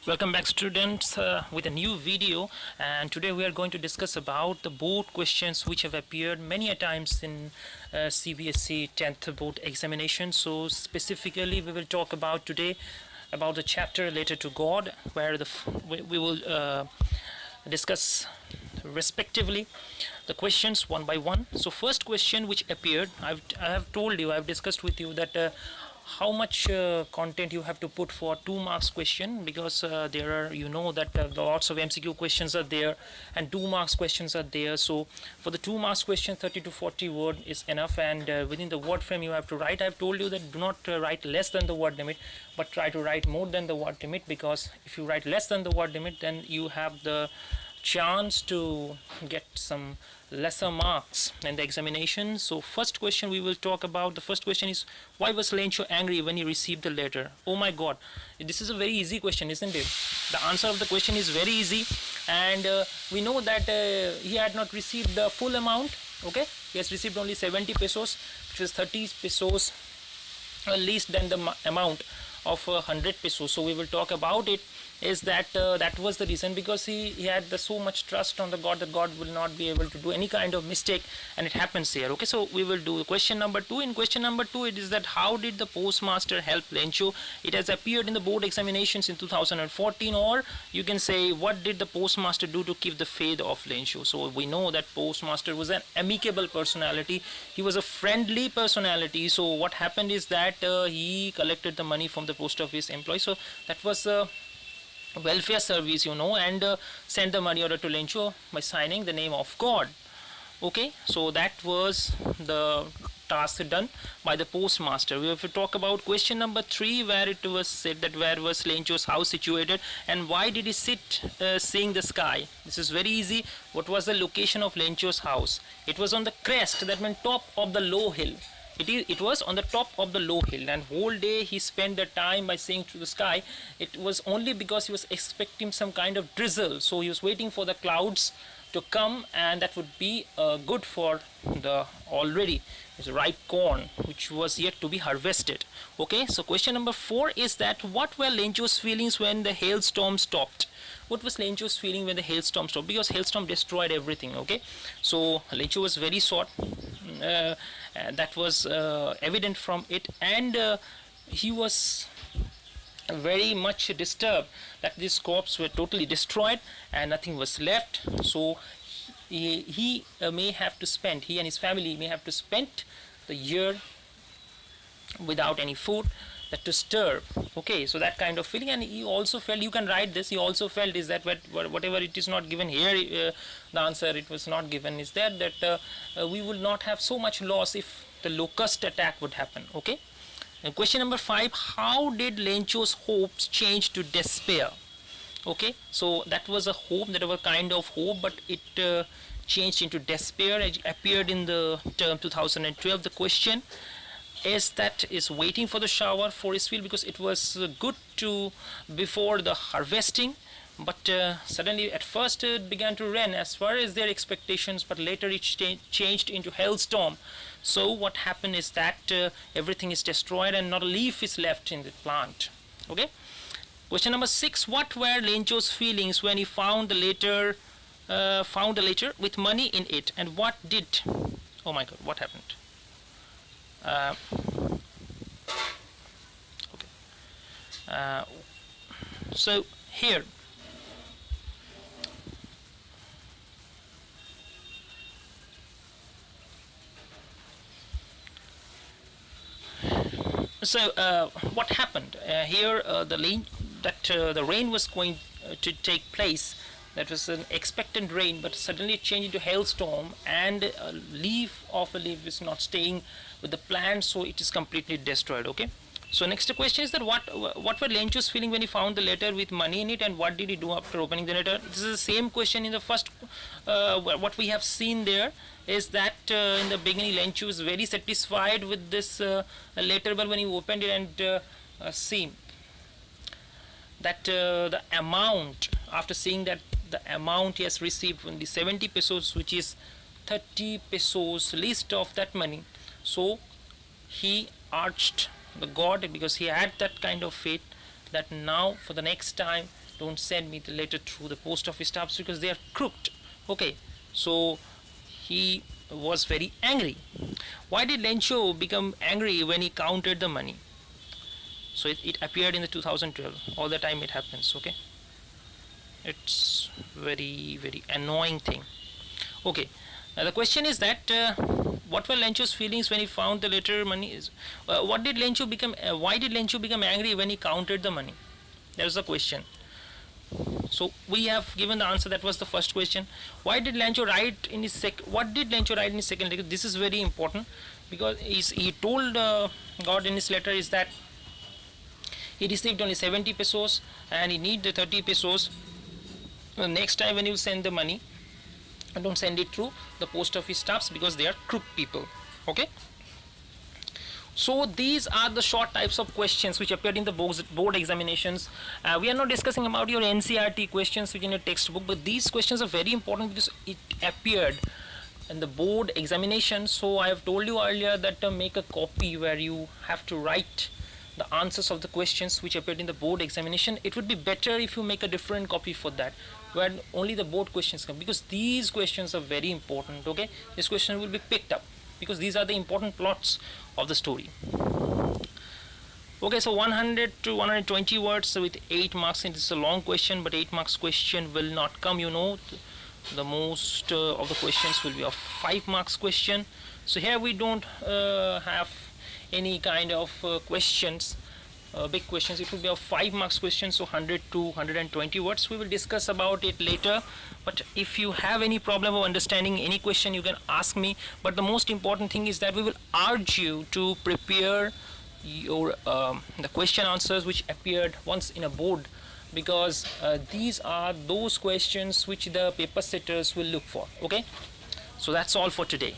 Welcome back, students, with a new video. And today we are going to discuss about the board questions which have appeared many a times in CBSE 10th board examination. So specifically we will talk about today about the chapter related to God, where we will discuss respectively the questions one by one. So first question which appeared, I have told you, I have discussed with you that how much content you have to put for 2 marks question, because there are, that lots of MCQ questions are there and 2 marks questions are there. So for the 2 marks question, 30 to 40 word is enough, and within the word frame you have to write. I have told you that do not write less than the word limit, but try to write more than the word limit, because if you write less than the word limit, then you have the chance to get some lesser marks in the examination. So first question we will talk about, the first question is, why was Lencho angry when he received the letter? Oh my god, this is a very easy question, isn't it? The answer of the question is very easy, and we know that he had not received the full amount. Okay, he has received only 70 pesos, which is 30 pesos least than the amount of 100 pesos. So we will talk about it, is that that was the reason, because he had so much trust on the God that God will not be able to do any kind of mistake, and it happens here. Okay, so we will do question number 2. In question number 2, it is that how did the postmaster help Lencho? It has appeared in the board examinations in 2014, or you can say, what did the postmaster do to keep the faith of Lencho? So we know that postmaster was an amicable personality, he was a friendly personality. So what happened is that he collected the money from the post office employee. So that was welfare service, and send the money order to Lencho by signing the name of God. Okay, so that was the task done by the postmaster. We have to talk about question number 3, where it was said that where was Lencho's house situated and why did he sit seeing the sky. This is very easy. What was the location of Lencho's house? It was on the crest, that meant top of the low hill. It was on the top of the low hill, and whole day he spent the time by seeing through the sky. It was only because he was expecting some kind of drizzle, so he was waiting for the clouds to come, and that would be good for the already ripe corn which was yet to be harvested. Okay, so question number 4 is that what were Lencho's feelings when the hailstorm stopped? What was Lencho's feeling when the hailstorm stopped? Because hailstorm destroyed everything. Okay, so Lencho was very short, that was evident from it, and he was very much disturbed that these crops were totally destroyed and nothing was left. So he may have to spend, he and his family may have to spend the year without any food, that to starve. Okay, so that kind of feeling. And he also felt, you can write this, he also felt is that whatever it is not given here, the answer it was not given is that we will not have so much loss if the locust attack would happen. Okay, and question number 5, how did Lencho's hopes change to despair? Okay, so that was a hope, that was a kind of hope, but it changed into despair. It appeared in the term 2012. The question is that is waiting for the shower for his field, because it was good to before the harvesting, but suddenly at first it began to rain as far as their expectations, but later it changed into hailstorm. So what happened is that everything is destroyed and not a leaf is left in the plant. Okay, question number 6, what were Lencho's feelings when he found the letter with money in it, and what did, oh my god, what happened? Okay, so here what happened here, the rain was going to take place. That was an expectant rain, but suddenly it changed into hailstorm, and a leaf is not staying with the plant, so it is completely destroyed. Okay, so next question is that what were Lencho's feeling when he found the letter with money in it, and what did he do after opening the letter? This is the same question in the first. What we have seen there is that in the beginning Lencho was very satisfied with this letter, but when he opened it and see that the amount, after seeing that the amount he has received from the 70 pesos, which is 30 pesos least of that money, so he urged the God, because he had that kind of faith that now for the next time don't send me the letter through the post office stamps because they are crooked. Okay, so he was very angry. Why did Lencho become angry when he counted the money? So it appeared in the 2012. All the time it happens. Okay, it's very annoying thing. Okay, the question is that what were Lencho's feelings when he found the letter money? Is what did Lencho become? Why did Lencho become angry when he counted the money? That was the question. So we have given the answer. That was the first question. Why did Lencho write in his what did Lencho write in his second letter? This is very important because he told God in his letter is that he received only 70 pesos and he need the 30 pesos. Next time when you send the money, don't send it through the post office staffs because they are crook people. Okay. So these are the short types of questions which appeared in the board examinations. We are not discussing about your NCRT questions which in your textbook, but these questions are very important because it appeared in the board examination. So I have told you earlier that make a copy where you have to write the answers of the questions which appeared in the board examination. It would be better if you make a different copy for that, where only the board questions come, because these questions are very important. Okay, this question will be picked up because these are the important plots of the story. Okay, so 100 to 120 words with 8 marks, and this is a long question, but 8 marks question will not come, you know. The most of the questions will be of 5 marks question. So here we don't have any kind of questions, big questions. It will be a 5 marks question, so 100 to 120 words. We will discuss about it later, but if you have any problem of understanding any question, you can ask me. But the most important thing is that we will urge you to prepare your the question answers which appeared once in a board, because these are those questions which the paper setters will look for. Okay, so that's all for today.